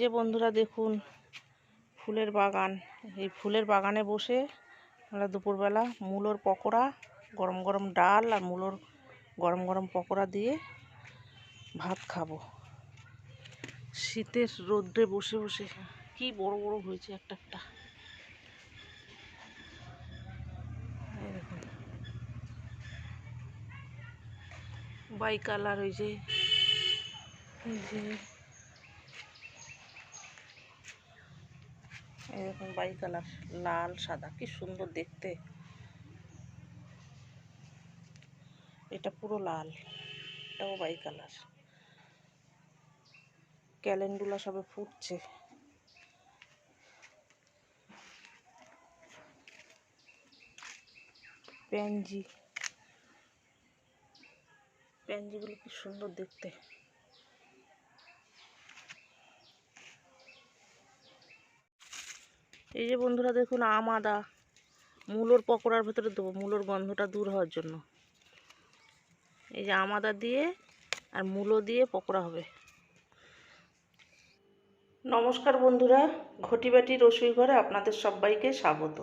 যে বন্ধুরা দেখুন ফুলের বাগান। এই ফুলের বাগানে বসে আমরা দুপুরবেলা মূলোর পকোড়া, গরম গরম ডাল আর মূলোর গরম গরম পকোড়া দিয়ে ভাত খাবো। শীতের রোদ্রে বসে বসে কি বড় বড় হয়েছে একটা একটা। দেখুন বাই কালার, ওই যে এই দেখুন বাই কালার, লাল সাদা, কি সুন্দর দেখতে। এটা পুরো লাল, এটাও বাই কালার। ক্যালেন্ডুলা সবে ফুটছে। প্যানজিগুলো কি সুন্দর দেখতে। এই যে বন্ধুরা দেখুন আম আদা মূলোর পকোড়ার ভেতরে দেবো, মূলোর গন্ধটা দূর হওয়ার জন্য। এই যে আম আদা দিয়ে আর মূলো দিয়ে পকোড়া হবে। নমস্কার বন্ধুরা, ঘটিবাটি রসুই ঘরে আপনাদের সবাইকে স্বাগত।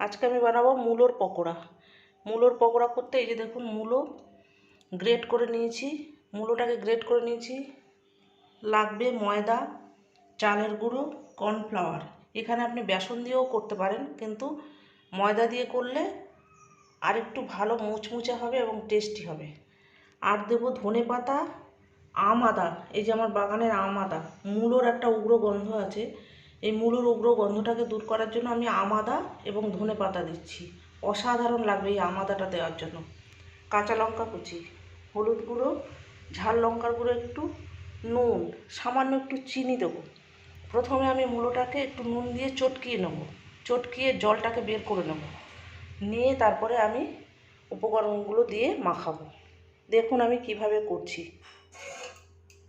আজকে আমি বানাবো মূলোর পকোড়া। মূলোর পকোড়া করতে এই যে দেখুন মূলো গ্রেট করে নিয়েছি, মূলোটাকে গ্রেট করে নিয়েছি। লাগবে ময়দা, চালের গুঁড়ো, কর্নফ্লাওয়ার। এখানে আপনি বেসন দিয়েও করতে পারেন, কিন্তু ময়দা দিয়ে করলে আর একটু ভালো মুচমুচে হবে এবং টেস্টি হবে। আর দেবো ধনে পাতা, আম আদা। এই যে আমার বাগানের আম আদা, মূলোর একটা উগ্র গন্ধ আছে, এই মূলোর উগ্র গন্ধটাকে দূর করার জন্য আমি আম আদা এবং ধনে পাতা দিচ্ছি। অসাধারণ লাগবে এই আম আদাটা দেওয়ার জন্য। কাঁচা লঙ্কা কুচি, হলুদ গুঁড়ো, ঝাল লঙ্কার গুঁড়ো একটু, নুন, সামান্য একটু চিনি দেবো। প্রথমে আমি মূলোটাকে একটু নুন দিয়ে চটকিয়ে নেব, চটকিয়ে জলটাকে বের করে নেব, নিয়ে তারপরে আমি উপকরণগুলো দিয়ে মাখাবো। দেখুন আমি কিভাবে করছি।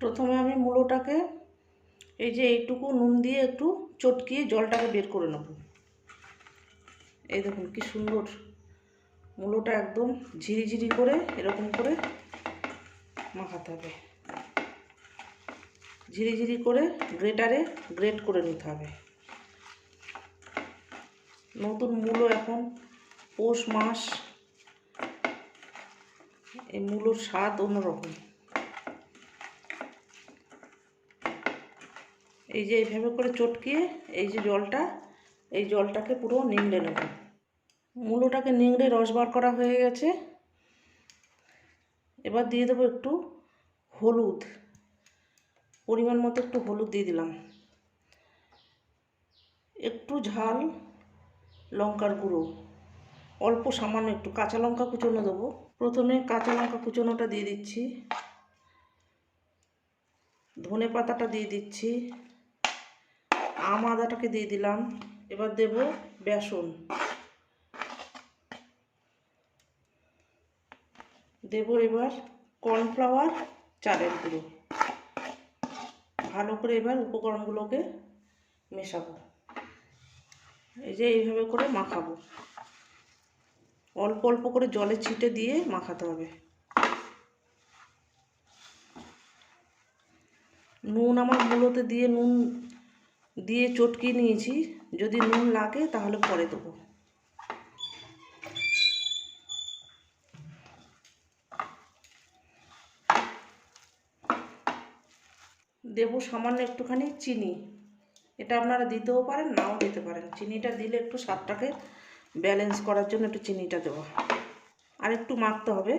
প্রথমে আমি মূলোটাকে এই যে এইটুকু নুন দিয়ে একটু চটকিয়ে জলটাকে বের করে নেব। এই দেখুন কি সুন্দর, মূলোটা একদম ঝিরিঝিরি করে এরকম করে মাখাতে হবে। ঝিরিঝিরি করে গ্রেটারে গ্রেট করে নিতে হবে। নতুন মূলো, এখন পৌষ মাস, এই মূলোর স্বাদ অন্যরকম। এই যে এইভাবে করে চটকিয়ে এই যে জলটা, এই জলটাকে পুরো নিংড়ে নেব। মূলোটাকে নিংড়ে রস বার করা হয়ে গেছে। এবার দিয়ে দেবো একটু হলুদ, পরিমাণ মতো একটু হলুদ দিয়ে দিলাম, একটু ঝাল লঙ্কার গুঁড়ো, অল্প সামান্য একটু কাঁচা লঙ্কা কুচোনো দেবো। প্রথমে কাঁচা লঙ্কা কুচোনোটা দিয়ে দিচ্ছি, ধনে পাতাটা দিয়ে দিচ্ছি, আম আদাটাকে দিয়ে দিলাম। এবার দেব বেসন, দেব এবার কর্নফ্লাওয়ার, চালের গুঁড়ো। ভালো করে এবার উপকরণগুলোকে মেশাবো। এই যে এইভাবে করে মাখাবো, অল্প অল্প করে জলে ছিটে দিয়ে মাখাতে হবে। নুন আমার মূলোতে দিয়ে নুন দিয়ে চটকিয়ে নিয়েছি, যদি নুন লাগে তাহলে পরে দেবো। দেবো সামান্য একটুখানি চিনি, এটা আপনারা দিতেও পারেন নাও দিতে পারেন। চিনিটা দিলে একটু স্বাদটাকে ব্যালেন্স করার জন্য একটু চিনিটা দেবো। আর একটু মাখতে হবে,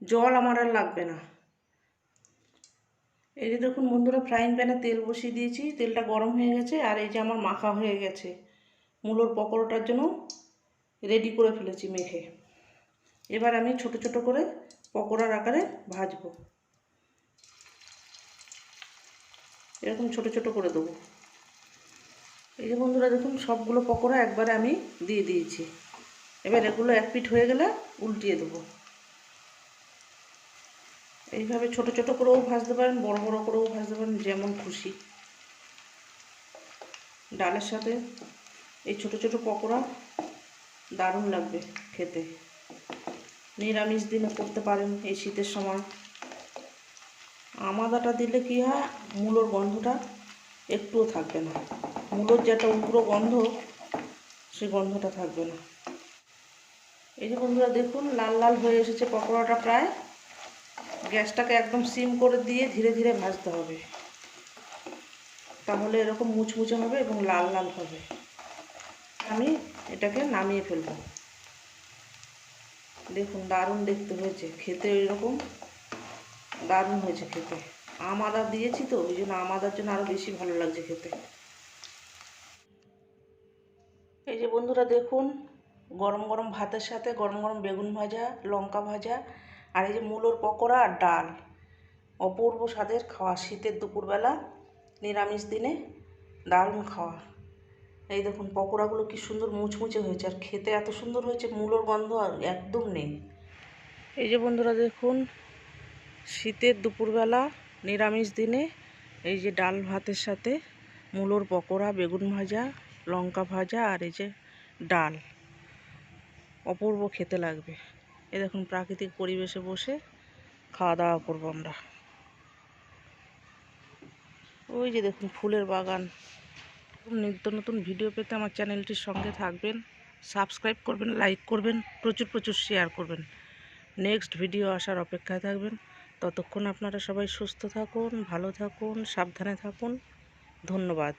জল আমার আর লাগবে না। এই যে দেখুন বন্ধুরা, ফ্রাইং প্যানে তেল বসিয়ে দিয়েছি, তেলটা গরম হয়ে গেছে। আর এই যে আমার মাখা হয়ে গেছে, মূলোর পকোড়াটার জন্য রেডি করে ফেলেছি মেখে। এবার আমি ছোট ছোট করে পকোড়ার আকারে ভাজবো। এরকম ছোট ছোট করে দেবো। এই যে বন্ধুরা দেখুন সবগুলো পকোড়া একবারে আমি দিয়ে দিয়েছি। এবার এগুলো এক পিঠ হয়ে গেলে উল্টিয়ে দেবো। এইভাবে ছোট ছোট করেও ভাজতে পারেন, বড় বড় করেও ভাজতে পারেন, যেমন খুশি। ডালের সাথে এই ছোট ছোট পকোড়া দারুণ লাগবে খেতে। নিরামিষ দিনে করতে পারেন এই শীতের সময়। আম আদাটা দিলে কী হয়, মূলোর গন্ধটা একটুও থাকবে না। মূলোর যে একটা উগ্র গন্ধ, সেই গন্ধটা থাকবে না। এই যে বন্ধুরা দেখুন লাল লাল হয়ে এসেছে পকোড়াটা প্রায়। গ্যাসটাকে একদম সিম করে দিয়ে ধীরে ধীরে ভাজতে হবে, তাহলে এরকম মুচমুচে হবে এবং লাল লাল হবে। আমি এটাকে নামিয়ে ফেলবো। দেখুন দারুণ দেখতে হয়েছে, খেতে এরকম দারুণ হয়েছে খেতে। আম আদা দিয়েছি তো, ওই জন্য আম আদার জন্য আরও বেশি ভালো লাগছে খেতে। এই যে বন্ধুরা দেখুন, গরম গরম ভাতের সাথে গরম গরম বেগুন ভাজা, লঙ্কা ভাজা, আর এই যে মূলোর পকোড়া আর ডাল, অপূর্ব স্বাদের খাওয়া। শীতের দুপুরবেলা নিরামিষ দিনে দারুণ খাওয়া। এই দেখুন পকোড়াগুলো কি সুন্দর মুচমুচে হয়েছে, আর খেতে এত সুন্দর হয়েছে, মূলোর গন্ধ আর একদম নেই। এই যে বন্ধুরা দেখুন, শীতের দুপুরবেলা নিরামিষ দিনে এই যে ডাল ভাতের সাথে মূলোর পকোড়া, বেগুন ভাজা, লঙ্কা ভাজা আর এই যে ডাল, অপূর্ব খেতে লাগবে। এই দেখুন প্রাকৃতিক পরিবেশে বসে খাওয়া দাওয়া করবো আমরা। ওই যে দেখুন ফুলের বাগান। নিত্য নতুন ভিডিও পেতে আমার চ্যানেলটির সঙ্গে থাকবেন, সাবস্ক্রাইব করবেন, লাইক করবেন, প্রচুর প্রচুর শেয়ার করবেন। নেক্সট ভিডিও আসার অপেক্ষায় থাকবেন। ততক্ষণ আপনারা সবাই সুস্থ থাকুন, ভালো থাকুন, সাবধানে থাকুন। ধন্যবাদ।